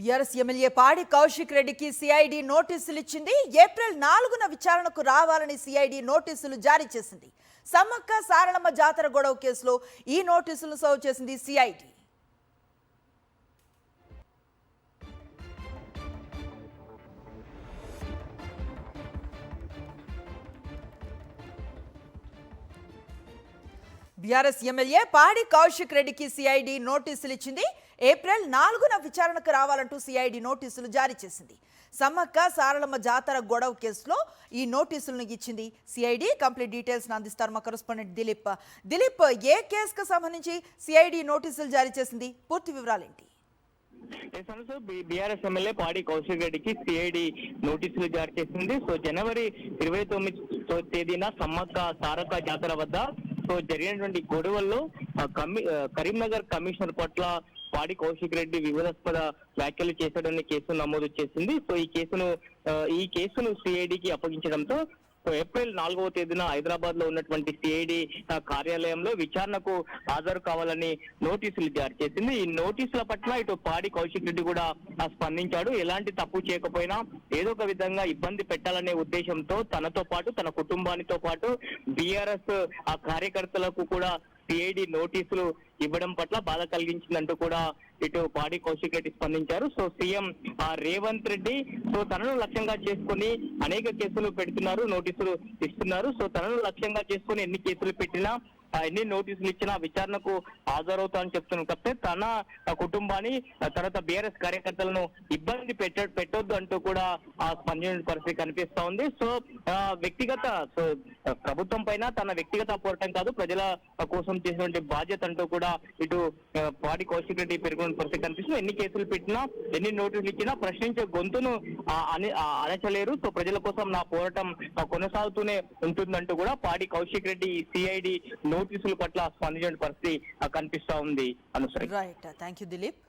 BRS MLA పాడి కౌశిక్ రెడ్డికి CID నోటీసులు ఇచ్చింది. ఏప్రిల్ 4న విచారణకు రావాలని సిఐడి నోటీసులు జారీ చేసింది. సమ్మక్క సారలమ్మ జాతర గొడవ కేసులో ఈ నోటీసులు సర్వ్ చేసింది సిఐడి. బీఆర్ఎస్ ఎమ్మెల్యే పాడి కౌశిక్ రెడ్డికి సిఐడి నోటీసులు ఇచ్చింది. ఏప్రిల్ 4న విచారణకు రావాలంటూ సిఐడి నోటీసులు జారీ చేసింది. సమ్మక్క సారలమ్మ జాతర గొడవ కేసులో ఈ నోటీసులను ఇచ్చింది సిఐడి. కంప్లీట్ డీటెయిల్స్ అందిస్తారు మా కరెస్పాండెంట్ దిలీప్. ఏ కేసుకు సంబంధించి సిఐడి నోటీసులు జారీ చేసింది? పూర్తి వివరాలేంటి? బీఆర్ఎస్ ఎమ్మెల్యే పాడి కౌశిక్ రెడ్డికి సిఐడి నోటీసులు జారీ చేసింది. సో జనవరి 29వ తేదీన సమ్మక్క సారక్క జాతర వద్ద జరిగినటువంటి గొడవల్లో కరీంనగర్ కమిషనర్ పట్ల పాడి కౌశిక్ రెడ్డి వివాదాస్పద వ్యాఖ్యలు చేశాడని కేసు నమోదు చేసింది. సో ఈ కేసును సిఐడికి అప్పగించడంతో ఏప్రిల్ 4వ తేదీన హైదరాబాద్ లో ఉన్నటువంటి సిఐడి కార్యాలయంలో విచారణకు హాజరు కావాలని నోటీసులు జారీ చేసింది. ఈ నోటీసుల పట్ల ఇటు పాడి కౌశిక్ రెడ్డి కూడా స్పందించాడు. ఎలాంటి తప్పు చేయకపోయినా ఏదో ఒక విధంగా ఇబ్బంది పెట్టాలనే ఉద్దేశంతో తనతో పాటు తన కుటుంబానితో పాటు బీఆర్ఎస్ కార్యకర్తలకు కూడా సిఐడి నోటీసులు ఇవ్వడం పట్ల బాధ కలిగించిందంటూ కూడా ఇటు పాడి కౌశిక్ రెడ్డి స్పందించారు. సో సీఎం రేవంత్ రెడ్డి తనను లక్ష్యంగా చేసుకుని అనేక కేసులు పెడుతున్నారు, నోటీసులు ఇస్తున్నారు. సో తనను లక్ష్యంగా చేసుకుని ఎన్ని కేసులు పెట్టినా ఎన్ని నోటీసులు ఇచ్చినా విచారణకు హాజరవుతానని చెప్తున్నారు. కాకపోతే తన కుటుంబాన్ని తర్వాత బీఆర్ఎస్ కార్యకర్తలను ఇబ్బంది పెట్టొద్దు అంటూ కూడా స్పందించిన పరిస్థితి కనిపిస్తా ఉంది. సో ప్రభుత్వం పైన తన వ్యక్తిగత పోరాటం కాదు, ప్రజల కోసం చేసినటువంటి బాధ్యత అంటూ కూడా ఇటు పాడి కౌశిక్ రెడ్డి పేర్కొన్న పరిస్థితి కనిపిస్తుంది. ఎన్ని కేసులు పెట్టినా ఎన్ని నోటీసులు ఇచ్చినా ప్రశ్నించే గొంతును అణచలేరు. సో ప్రజల కోసం నా పోరాటం కొనసాగుతూనే ఉంటుందంటూ కూడా పాడి కౌశిక్ రెడ్డి సిఐడి నోటీసుల పట్ల స్పందించిన పరిస్థితి కనిపిస్తా ఉంది. Right, thank you Dilip.